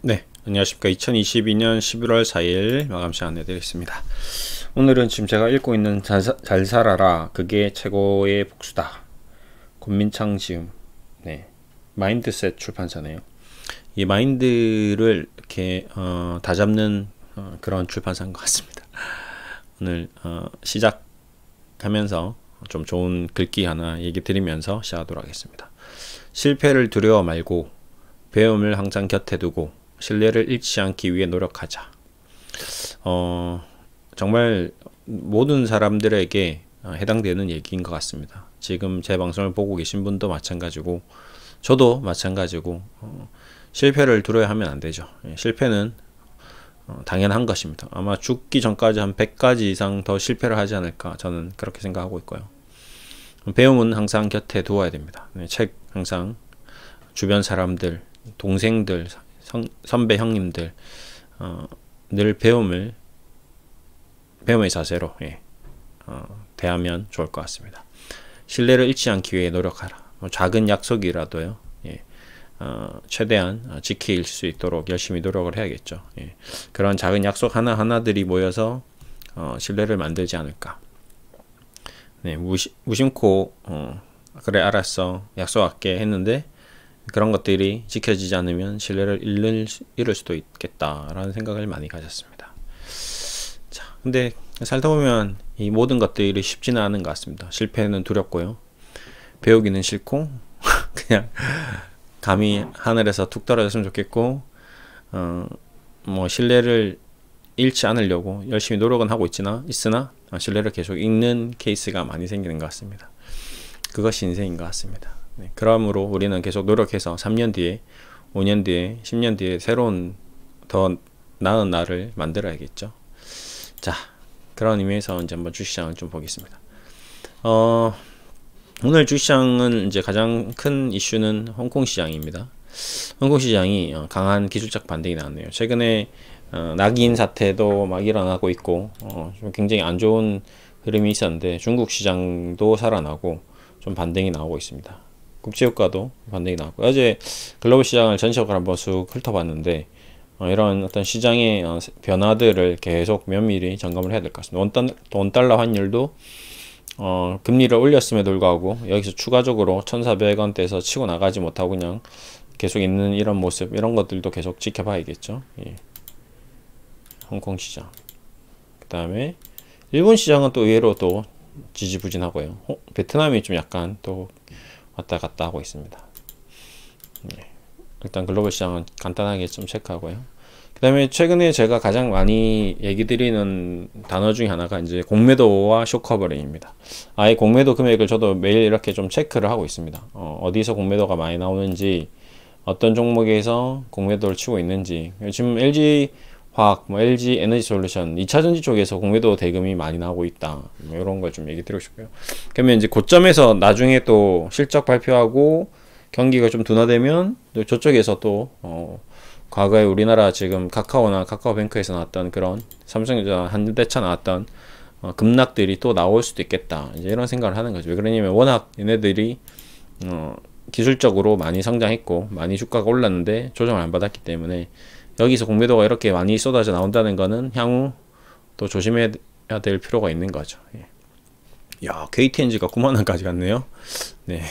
네, 안녕하십니까. 2022년 11월 4일 마감 시간 내드리겠습니다. 오늘은 지금 제가 읽고 있는 잘 살아라. 그게 최고의 복수다. 권민창 지음. 네, 마인드셋 출판사네요. 이 마인드를 이렇게 다잡는 그런 출판사인 것 같습니다. 오늘 시작하면서 좀 좋은 글귀 하나 얘기 드리면서 시작하도록 하겠습니다. 실패를 두려워 말고 배움을 항상 곁에 두고 신뢰를 잃지 않기 위해 노력하자. 정말 모든 사람들에게 해당되는 얘기인 것 같습니다. 지금 제 방송을 보고 계신 분도 마찬가지고 저도 마찬가지고 실패를 두려워하면 안 되죠. 실패는 당연한 것입니다. 아마 죽기 전까지 한 100가지 이상 더 실패를 하지 않을까 저는 그렇게 생각하고 있고요. 배움은 항상 곁에 두어야 됩니다. 책 항상 주변 사람들, 동생들, 선배 형님들 늘 배움의 자세로 대하면 좋을 것 같습니다. 신뢰를 잃지 않기 위해 노력하라. 작은 약속이라도요. 최대한 지킬 수 있도록 열심히 노력을 해야겠죠. 그런 작은 약속 하나하나들이 모여서 신뢰를 만들지 않을까. 무심코 그래 알았어 약속할게 했는데 그런 것들이 지켜지지 않으면 신뢰를 잃을 수도 있겠다라는 생각을 많이 가졌습니다. 자, 근데 살다 보면 이 모든 것들이 쉽지는 않은 것 같습니다. 실패는 두렵고요. 배우기는 싫고 그냥 감히 하늘에서 툭 떨어졌으면 좋겠고 뭐 신뢰를 잃지 않으려고 열심히 노력은 하고 있으나 신뢰를 계속 잃는 케이스가 많이 생기는 것 같습니다. 그것이 인생인 것 같습니다. 그러므로 우리는 계속 노력해서 3년 뒤에 5년 뒤에 10년 뒤에 새로운 더 나은 나를 만들어야겠죠. 자, 그런 의미에서 이제 한번 주시장을 좀 보겠습니다. 오늘 주시장은 이제 가장 큰 이슈는 홍콩 시장입니다. 홍콩 시장이 강한 기술적 반등이 나왔네요. 최근에 낙인 사태도 막 일어나고 있고 좀 굉장히 안 좋은 흐름이 있었는데 중국 시장도 살아나고 좀 반등이 나오고 있습니다. 국제유가도 반등이 나왔고 어제 글로벌 시장을 전체적으로 한번 쑥 훑어봤는데 이런 어떤 시장의 변화들을 계속 면밀히 점검을 해야 될 것 같습니다. 원달러 환율도 금리를 올렸음에도 불구하고 여기서 추가적으로 1,400원대에서 치고 나가지 못하고 그냥 계속 있는 이런 모습, 이런 것들도 계속 지켜봐야겠죠. 예. 홍콩 시장. 그 다음에 일본 시장은 또 의외로 또 지지부진하고요. 베트남이 좀 약간 또 왔다 갔다 하고 있습니다. 네. 일단 글로벌 시장은 간단하게 좀 체크하고요. 그 다음에 최근에 제가 가장 많이 얘기 드리는 단어 중에 하나가 이제 공매도와 숏커버링입니다. 아예 공매도 금액을 저도 매일 이렇게 좀 체크를 하고 있습니다. 어디서 공매도가 많이 나오는지, 어떤 종목에서 공매도를 치고 있는지. 지금 LG 화학, LG 에너지 솔루션, 2차전지 쪽에서 공매도 대금이 많이 나오고 있다. 이런 걸 좀 얘기 드리고 싶고요. 그러면 이제 고점에서 나중에 또 실적 발표하고 경기가 좀 둔화되면 또 저쪽에서 또 과거에 우리나라 지금 카카오나 카카오뱅크에서 나왔던 그런 삼성전자 현대차 나왔던 급락들이 또 나올 수도 있겠다. 이제 이런 생각을 하는 거죠. 왜 그러냐면 워낙 얘네들이 기술적으로 많이 성장했고 많이 주가가 올랐는데 조정을 안 받았기 때문에 여기서 공매도가 이렇게 많이 쏟아져 나온다는 거는 향후 또 조심해야 될 필요가 있는 거죠. 예. 야, KTNG가 9만원까지 갔네요. 네.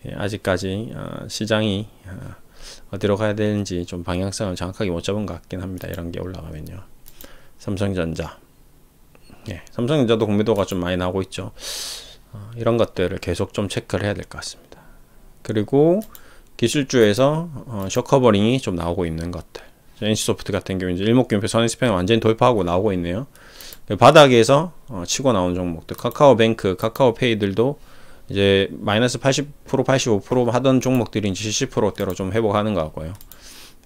예, 아직까지 시장이 어디로 가야 되는지 좀 방향성을 정확하게 못 잡은 것 같긴 합니다. 이런 게 올라가면요. 삼성전자. 예, 삼성전자도 공매도가 좀 많이 나오고 있죠. 이런 것들을 계속 좀 체크를 해야 될 것 같습니다. 그리고 기술주에서 숏커버링이 좀 나오고 있는 것들. NC소프트 같은 경우 이제 일목균표 선행스팽을 완전히 돌파하고 나오고 있네요. 바닥에서 치고 나온 종목들, 카카오뱅크, 카카오페이들도 이제 마이너스 80%, 85% 하던 종목들이 이제 70%대로 좀 회복하는 것 같고요.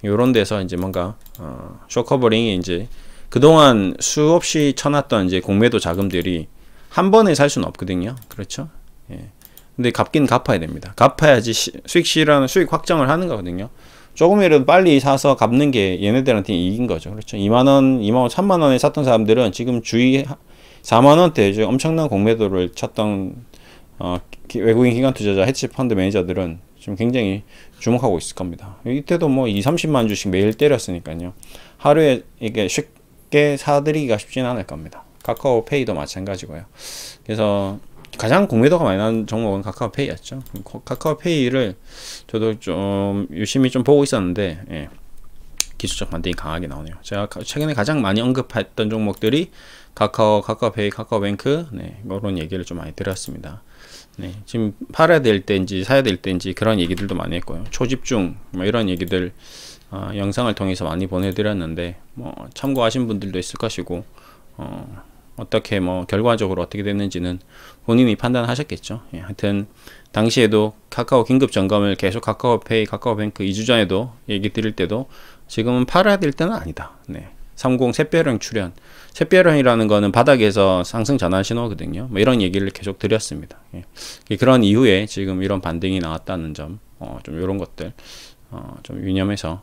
요런 데서 이제 뭔가 숏커버링이 이제 그동안 수없이 쳐놨던 이제 공매도 자금들이 한 번에 살 수는 없거든요. 그렇죠? 예. 근데 갚긴 갚아야 됩니다. 갚아야지 수익 확정을 하는 거거든요. 조금이라도 빨리 사서 갚는 게 얘네들한테 이익인 거죠. 그렇죠. 2만원, 2만원, 3만원에 샀던 사람들은 지금 주위 4만원대 엄청난 공매도를 쳤던 외국인 기관 투자자, 헤지 펀드 매니저들은 지금 굉장히 주목하고 있을 겁니다. 이때도 뭐 20-30만 주씩 매일 때렸으니까요. 하루에 이게 쉽게 사들이기가 쉽지는 않을 겁니다. 카카오페이도 마찬가지고요. 그래서 가장 공매도가 많이 나는 종목은 카카오페이였죠. 카카오페이를 저도 좀 유심히 좀 보고 있었는데, 예, 기술적 반등이 강하게 나오네요. 제가 최근에 가장 많이 언급했던 종목들이 카카오페이, 카카오뱅크, 네, 이런 얘기를 좀 많이 드렸습니다. 네, 지금 팔아야 될 때인지 사야 될 때인지 그런 얘기들도 많이 했고요. 초집중 뭐 이런 얘기들 영상을 통해서 많이 보내드렸는데 뭐 참고하신 분들도 있을 것이고 어떻게 뭐 결과적으로 어떻게 됐는지는 본인이 판단하셨겠죠. 예, 하여튼 당시에도 카카오 긴급 점검을 계속 카카오페이, 카카오뱅크 2주 전에도 얘기 드릴 때도 지금은 팔아야 될 때는 아니다. 네. 30 샛별형 출현. 샛별형이라는 거는 바닥에서 상승 전환 신호거든요. 뭐 이런 얘기를 계속 드렸습니다. 예. 그런 이후에 지금 이런 반등이 나왔다는 점, 좀 이런 것들 좀 유념해서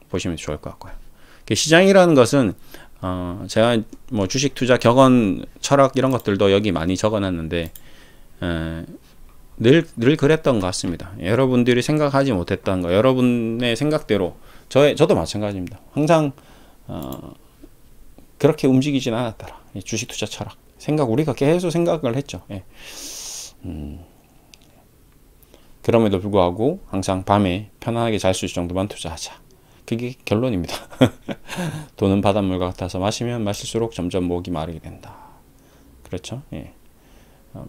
보시면 좋을 것 같고요. 시장이라는 것은 제가 뭐 주식 투자 격언 철학 이런 것들도 여기 많이 적어놨는데 늘 그랬던 것 같습니다. 여러분들이 생각하지 못했던 거, 여러분의 생각대로 저도 마찬가지입니다. 항상 그렇게 움직이진 않았더라. 주식 투자 철학 우리가 계속 생각을 했죠. 예. 그럼에도 불구하고 항상 밤에 편안하게 잘 수 있을 정도만 투자하자. 그게 결론입니다. 돈은 바닷물과 같아서 마시면 마실수록 점점 목이 마르게 된다. 그렇죠? 예.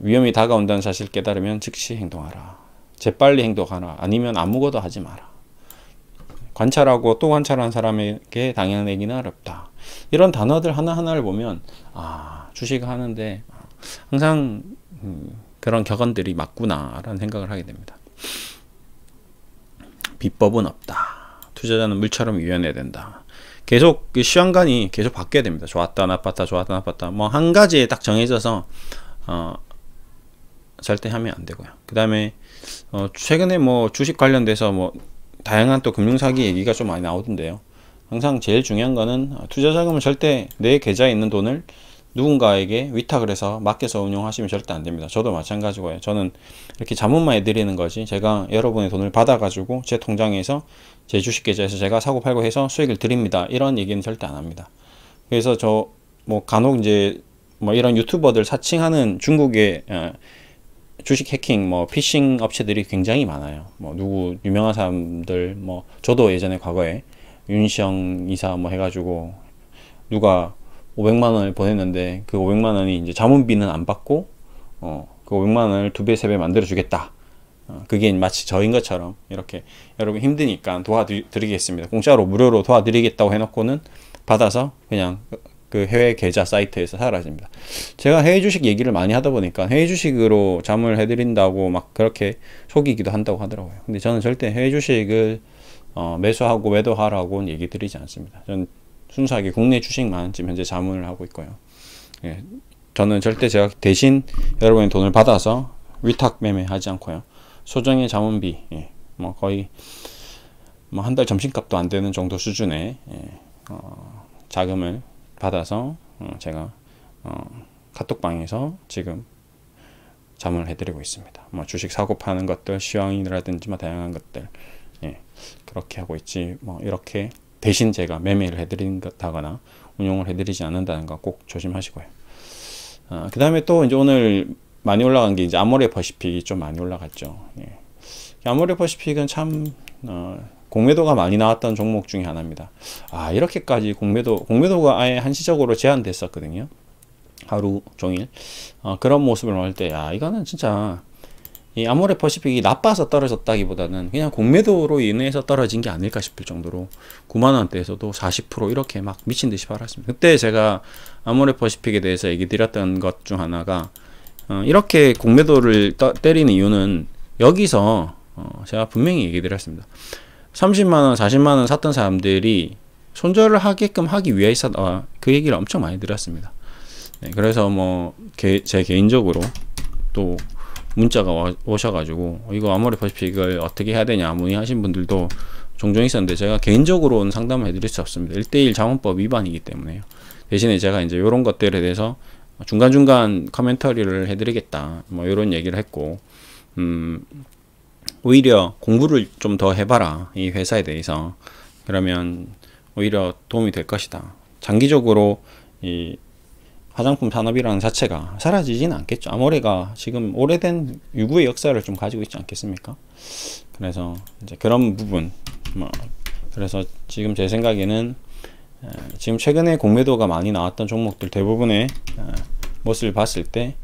위험이 다가온다는 사실을 깨달으면 즉시 행동하라. 재빨리 행동하라. 아니면 아무것도 하지 마라. 관찰하고 또 관찰한 사람에게 당해내기는 어렵다. 이런 단어들 하나하나를 보면 주식을 하는데 항상 그런 격언들이 맞구나 라는 생각을 하게 됩니다. 비법은 없다. 투자자는 물처럼 유연해야 된다. 계속 시황관이 계속 바뀌어야 됩니다. 좋았다 나빴다 좋았다 나빴다 뭐 한 가지에 딱 정해져서 절대 하면 안 되고요. 그 다음에 최근에 뭐 주식 관련돼서 뭐 다양한 또 금융사기 얘기가 좀 많이 나오던데요. 항상 제일 중요한 거는 투자 자금을 절대 내 계좌에 있는 돈을 누군가에게 위탁을 해서 맡겨서 운용하시면 절대 안 됩니다. 저도 마찬가지고요. 저는 이렇게 자문만 해드리는 거지 제가 여러분의 돈을 받아가지고 제 통장에서 제 주식 계좌에서 제가 사고 팔고 해서 수익을 드립니다. 이런 얘기는 절대 안 합니다. 그래서 저 뭐 간혹 이제 뭐 이런 유튜버들 사칭하는 중국의 주식 해킹 뭐 피싱 업체들이 굉장히 많아요. 뭐 누구 유명한 사람들 뭐 저도 예전에 과거에 윤시영 이사 뭐 해가지고 누가 500만 원을 보냈는데 그 500만 원이 이제 자문비는 안 받고 그 500만 원을 2배 3배 만들어 주겠다. 그게 마치 저인 것처럼 이렇게 여러분 힘드니까 도와드리겠습니다. 공짜로 무료로 도와드리겠다고 해놓고는 받아서 그냥 그 해외 계좌 사이트에서 사라집니다. 제가 해외 주식 얘기를 많이 하다 보니까 해외 주식으로 자문을 해드린다고 막 그렇게 속이기도 한다고 하더라고요. 근데 저는 절대 해외 주식을 매수하고 매도하라고는 얘기 드리지 않습니다. 저는 순수하게 국내 주식만 지금 현재 자문을 하고 있고요. 예, 저는 절대 제가 대신 여러분의 돈을 받아서 위탁 매매하지 않고요. 소정의 자문비, 예, 뭐 거의 뭐 한 달 점심값도 안 되는 정도 수준의 자금을 받아서 제가 카톡방에서 지금 자문을 해드리고 있습니다. 뭐 주식 사고 파는 것들, 시황이라든지 뭐 다양한 것들, 예, 그렇게 하고 있지. 뭐 이렇게 대신 제가 매매를 해드린다거나 운용을 해드리지 않는다는 거 꼭 조심하시고요. 그 다음에 또 이제 오늘 많이 올라간 게 이제 아모레 퍼시픽이 좀 많이 올라갔죠. 예. 아모레 퍼시픽은 참 공매도가 많이 나왔던 종목 중에 하나입니다. 이렇게까지 공매도가 아예 한시적으로 제한됐었거든요. 하루 종일 그런 모습을 볼 때 이거는 진짜 이 아모레 퍼시픽이 나빠서 떨어졌다기보다는 그냥 공매도로 인해서 떨어진 게 아닐까 싶을 정도로 9만원대에서도 40% 이렇게 막 미친듯이 팔았습니다. 그때 제가 아모레 퍼시픽에 대해서 얘기 드렸던 것 중 하나가 이렇게 공매도를 때리는 이유는 여기서 제가 분명히 얘기 드렸습니다. 30만원 40만원 샀던 사람들이 손절을 하게끔 하기 위해서 그 얘기를 엄청 많이 드렸습니다. 네, 그래서 뭐 제 개인적으로 또 문자가 오셔가지고 이거 아모레 퍼시픽을 어떻게 해야 되냐 문의하신 분들도 종종 있었는데 제가 개인적으로는 상담을 해드릴 수 없습니다. 1:1 자문법 위반이기 때문에요. 대신에 제가 이제 이런 것들에 대해서 중간중간 커멘터리를 해드리겠다 뭐 이런 얘기를 했고 오히려 공부를 좀 더 해봐라, 이 회사에 대해서. 그러면 오히려 도움이 될 것이다. 장기적으로 이 화장품 산업이라는 자체가 사라지지는 않겠죠. 아모레가 지금 오래된 유구의 역사를 좀 가지고 있지 않겠습니까? 그래서 이제 그런 부분, 그래서 지금 제 생각에는 지금 최근에 공매도가 많이 나왔던 종목들 대부분의 모습을 봤을 때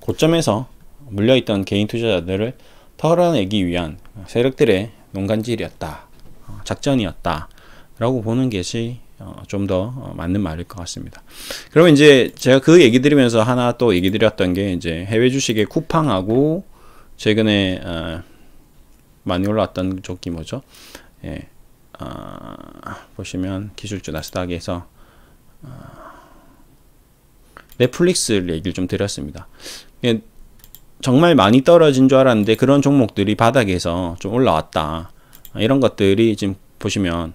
고점에서 물려있던 개인 투자자들을 털어내기 위한 세력들의 농간질이었다, 작전이었다 라고 보는 것이 좀 더 맞는 말일 것 같습니다. 그러면 이제 제가 그 얘기 드리면서 하나 또 얘기 드렸던 게 이제 해외 주식의 쿠팡하고 최근에 많이 올라왔던 쪽이 뭐죠? 예, 보시면 기술주 나스닥에서 넷플릭스를 얘기를 좀 드렸습니다. 예, 정말 많이 떨어진 줄 알았는데 그런 종목들이 바닥에서 좀 올라왔다, 이런 것들이 지금 보시면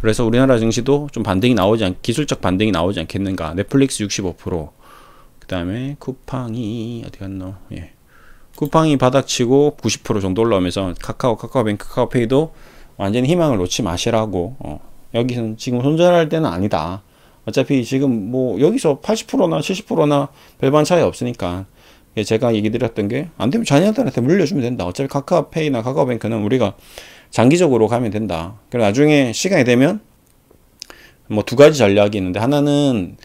그래서 우리나라 증시도 좀 반등이 나오지 기술적 반등이 나오지 않겠는가. 넷플릭스 65%, 그 다음에 쿠팡이 어디 갔노? 예, 쿠팡이 바닥치고 90% 정도 올라오면서 카카오뱅크, 카카오페이도 완전히 희망을 놓지 마시라고. 여기서는 지금 손절할 때는 아니다. 어차피 지금 뭐 여기서 80%나 70%나 별반 차이 없으니까. 제가 얘기 드렸던 게 안 되면 자녀들한테 물려주면 된다. 어차피 카카오페이나 카카오뱅크는 우리가 장기적으로 가면 된다. 그리고 나중에 시간이 되면 뭐 두 가지 전략이 있는데, 하나는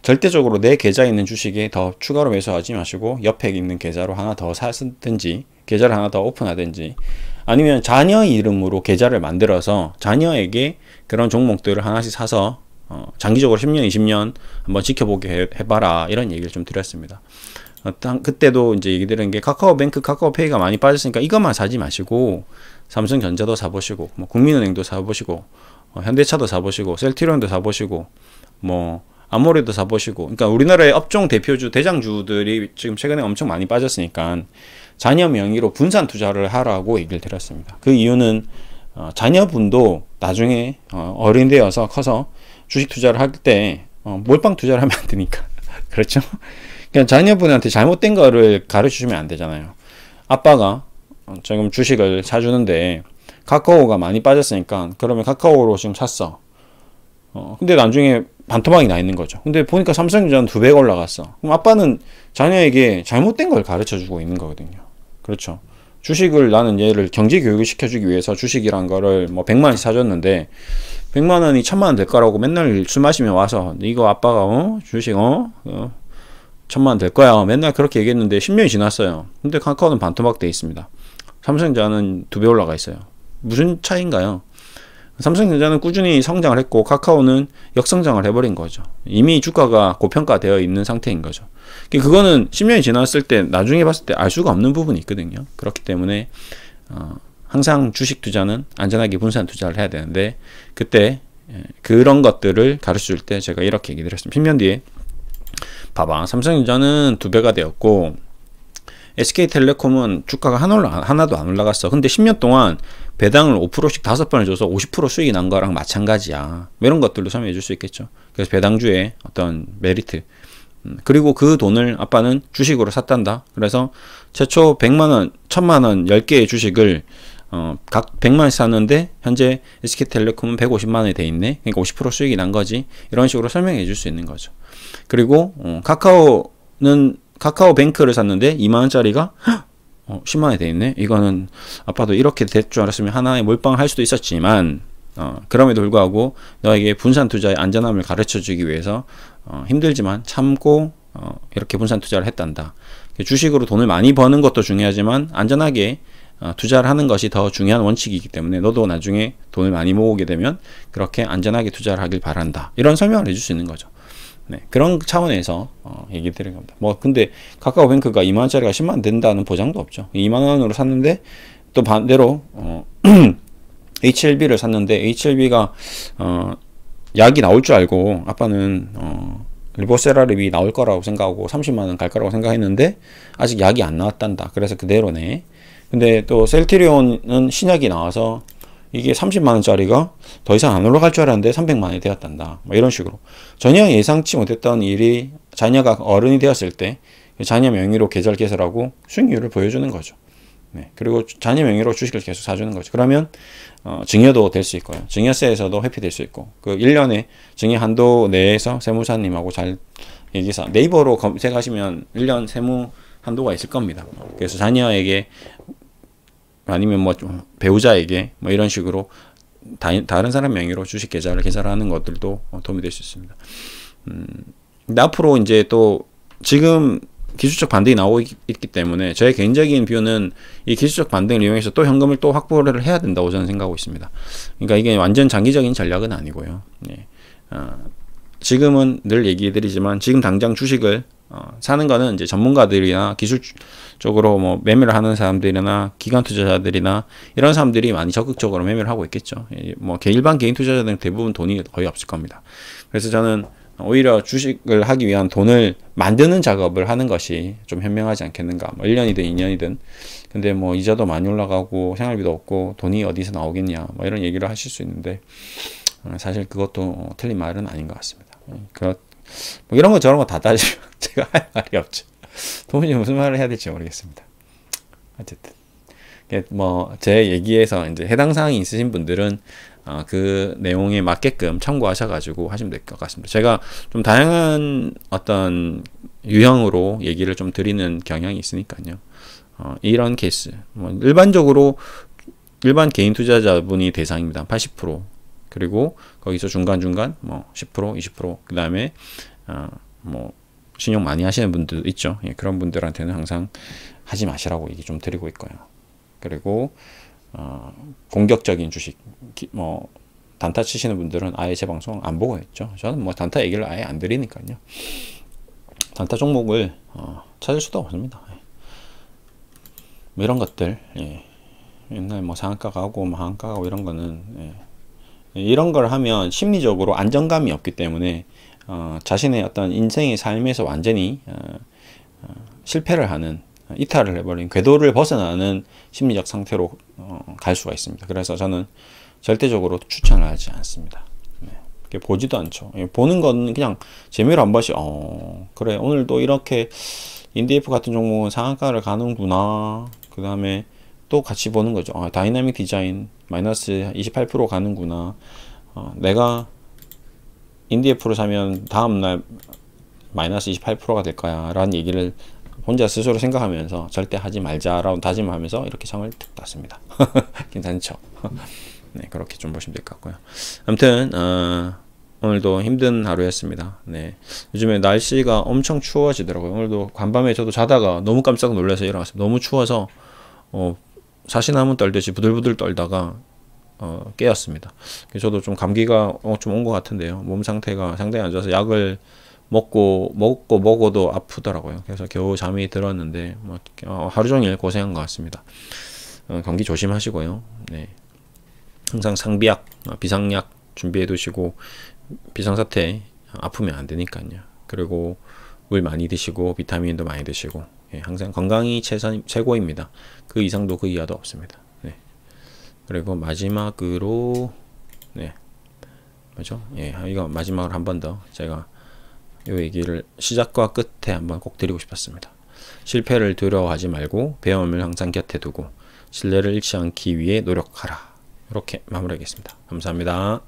절대적으로 내 계좌에 있는 주식에 더 추가로 매수하지 마시고 옆에 있는 계좌로 하나 더 사든지 계좌를 하나 더 오픈하든지, 아니면 자녀 이름으로 계좌를 만들어서 자녀에게 그런 종목들을 하나씩 사서 장기적으로 10년, 20년 한번 지켜보게 해봐라, 이런 얘기를 좀 드렸습니다. 그때도 이제 얘기 드린 게 카카오뱅크, 카카오페이가 많이 빠졌으니까 이것만 사지 마시고 삼성전자도 사보시고, 뭐 국민은행도 사보시고, 현대차도 사보시고, 셀트리온도 사보시고, 뭐 아모레도 사보시고. 그러니까 우리나라의 업종 대표주, 대장주들이 지금 최근에 엄청 많이 빠졌으니까 자녀 명의로 분산 투자를 하라고 얘기를 드렸습니다. 그 이유는 자녀분도 나중에 어른이 되어서 커서 주식 투자를 할 때 몰빵 투자를 하면 안 되니까. 그렇죠? 그냥 자녀분한테 잘못된 거를 가르쳐주면 안 되잖아요. 아빠가 지금 주식을 사주는데 카카오가 많이 빠졌으니까 그러면 카카오로 지금 샀어. 근데 나중에 반토막이 나 있는 거죠. 근데 보니까 삼성전자는 2배가 올라갔어. 그럼 아빠는 자녀에게 잘못된 걸 가르쳐주고 있는 거거든요. 그렇죠? 주식을, 나는 얘를 경제 교육을 시켜주기 위해서 주식이란 거를 뭐 100만원씩 사줬는데 100만원이 1000만원 될 거라고 맨날 술 마시면 와서 이거 아빠가 주식 1000만원 될 거야 맨날 그렇게 얘기했는데 10년이 지났어요. 근데 카카오는 반토막 돼 있습니다. 삼성전자는 2배 올라가 있어요. 무슨 차이인가요? 삼성전자는 꾸준히 성장을 했고 카카오는 역성장을 해버린 거죠. 이미 주가가 고평가되어 있는 상태인 거죠. 그거는 10년이 지났을 때 나중에 봤을 때 알 수가 없는 부분이 있거든요. 그렇기 때문에 항상 주식 투자는 안전하게 분산 투자를 해야 되는데, 그때 그런 것들을 가르쳐 줄 때 제가 이렇게 얘기 드렸습니다. 10년 뒤에 봐봐, 삼성전자는 2배가 되었고 SK텔레콤은 주가가 하나도 안 올라갔어. 근데 10년 동안 배당을 5%씩 5번을 줘서 50% 수익이 난 거랑 마찬가지야. 이런 것들도 설명해 줄 수 있겠죠. 그래서 배당주의 어떤 메리트, 그리고 그 돈을 아빠는 주식으로 샀단다. 그래서 최초 100만원, 1000만원 10개의 주식을 각 100만원씩 샀는데 현재 SK텔레콤은 150만원이 돼 있네. 그러니까 50% 수익이 난 거지. 이런 식으로 설명해 줄 수 있는 거죠. 그리고 카카오뱅크를 샀는데 2만원짜리가 10만원이 돼 있네. 이거는 아빠도 이렇게 될 줄 알았으면 하나에 몰빵을 할 수도 있었지만 그럼에도 불구하고 너에게 분산 투자의 안전함을 가르쳐 주기 위해서 힘들지만 참고 이렇게 분산 투자를 했단다. 주식으로 돈을 많이 버는 것도 중요하지만 안전하게 투자를 하는 것이 더 중요한 원칙이기 때문에 너도 나중에 돈을 많이 모으게 되면 그렇게 안전하게 투자를 하길 바란다. 이런 설명을 해줄 수 있는 거죠. 네, 그런 차원에서 얘기 드린 겁니다. 뭐 근데 카카오뱅크가 2만원짜리가 10만원 된다는 보장도 없죠. 2만원으로 샀는데 또 반대로 HLB를 샀는데 HLB가 약이 나올 줄 알고 아빠는 리보세라립이 나올 거라고 생각하고 30만원 갈 거라고 생각했는데 아직 약이 안 나왔단다. 그래서 그대로네. 근데 또 셀트리온은 신약이 나와서 이게 30만원짜리가 더 이상 안 올라갈 줄 알았는데 300만원이 되었단다. 뭐 이런 식으로 전혀 예상치 못했던 일이 자녀가 어른이 되었을 때 자녀 명의로 계좌를 개설하고 수익률을 보여주는 거죠. 네. 그리고 자녀 명의로 주식을 계속 사주는 거죠. 그러면 증여도 될 수 있고요. 증여세에서도 회피될 수 있고, 그 1년에 증여 한도 내에서 세무사님하고 잘 얘기해서 네이버로 검색하시면 1년 세무 한도가 있을 겁니다. 그래서 자녀에게 아니면 뭐 배우자에게 뭐 이런 식으로 다른 사람 명의로 주식 계좌를 개설하는 것들도 도움이 될 수 있습니다. 근데 앞으로 이제 또 지금 기술적 반등이 나오고 있기 때문에 저의 개인적인 뷰는 이 기술적 반등을 이용해서 또 현금을 또 확보를 해야 된다고 저는 생각하고 있습니다. 그러니까 이게 완전 장기적인 전략은 아니고요. 네. 지금은 늘 얘기해드리지만 지금 당장 주식을 사는 거는 이제 전문가들이나 기술적으로 뭐 매매를 하는 사람들이나 기관 투자자들이나 이런 사람들이 많이 적극적으로 매매를 하고 있겠죠. 뭐 일반 개인 투자자들은 대부분 돈이 거의 없을 겁니다. 그래서 저는 오히려 주식을 하기 위한 돈을 만드는 작업을 하는 것이 좀 현명하지 않겠는가. 뭐 1년이든 2년이든. 근데 뭐 이자도 많이 올라가고 생활비도 없고 돈이 어디서 나오겠냐. 뭐 이런 얘기를 하실 수 있는데 사실 그것도 틀린 말은 아닌 것 같습니다. 뭐 이런 거 저런 거 다 따지면 제가 할 말이 없죠. 도무지 무슨 말을 해야 될지 모르겠습니다. 어쨌든 뭐 제 얘기에서 이제 해당 사항이 있으신 분들은 그 내용에 맞게끔 참고하셔가지고 하시면 될 것 같습니다. 제가 좀 다양한 어떤 유형으로 얘기를 좀 드리는 경향이 있으니까요. 이런 케이스, 뭐 일반적으로 일반 개인 투자자분이 대상입니다. 80%. 그리고 거기서 중간중간 뭐 10%, 20%, 그 다음에 뭐 신용 많이 하시는 분들도 있죠. 예, 그런 분들한테는 항상 하지 마시라고 얘기 좀 드리고 있고요. 그리고 공격적인 주식, 뭐 단타 치시는 분들은 아예 제 방송 안 보고 있죠. 저는 뭐 단타 얘기를 아예 안 드리니까요. 단타 종목을 찾을 수도 없습니다. 뭐 이런 것들, 예. 옛날 뭐 상한가 가고 뭐 하한가 가고 이런 거는, 예. 이런 걸 하면 심리적으로 안정감이 없기 때문에 자신의 어떤 인생의 삶에서 완전히 실패를 하는, 이탈을 해버린, 궤도를 벗어나는 심리적 상태로 갈 수가 있습니다. 그래서 저는 절대적으로 추천을 하지 않습니다. 네. 보지도 않죠. 보는 건 그냥 재미로 한 번씩 그래 오늘도 이렇게 인디F 같은 종목은 상한가를 가는구나. 그 다음에 또 같이 보는 거죠. 다이나믹 디자인 마이너스 28% 가는구나. 내가 인디F로 사면 다음날 마이너스 28%가 될 거야 라는 얘기를 혼자 스스로 생각하면서 절대 하지 말자라고 다짐하면서 이렇게 장을 툭 땄습니다. 괜찮죠? 네, 그렇게 좀 보시면 될 것 같고요. 아무튼 오늘도 힘든 하루였습니다. 네, 요즘에 날씨가 엄청 추워지더라고요. 오늘도 간밤에 저도 자다가 너무 깜짝 놀라서 일어났습니다. 너무 추워서 사시나무 떨듯이 부들부들 떨다가 깨었습니다. 저도 좀 감기가 좀 온 것 같은데요. 몸 상태가 상당히 안 좋아서 약을 먹어도 아프더라고요. 그래서 겨우 잠이 들었는데 하루 종일 고생한 것 같습니다. 감기 조심하시고요. 네. 항상 상비약, 비상약 준비해 두시고 비상사태 아프면 안 되니까요. 그리고 물 많이 드시고 비타민도 많이 드시고, 예, 항상 건강이 최고입니다. 그 이상도 그 이하도 없습니다. 네. 그리고 마지막으로 뭐죠? 예, 이거 마지막으로 한 번 더 제가 이 얘기를 시작과 끝에 한번 꼭 드리고 싶었습니다. 실패를 두려워하지 말고 배움을 항상 곁에 두고 신뢰를 잃지 않기 위해 노력하라. 이렇게 마무리하겠습니다. 감사합니다.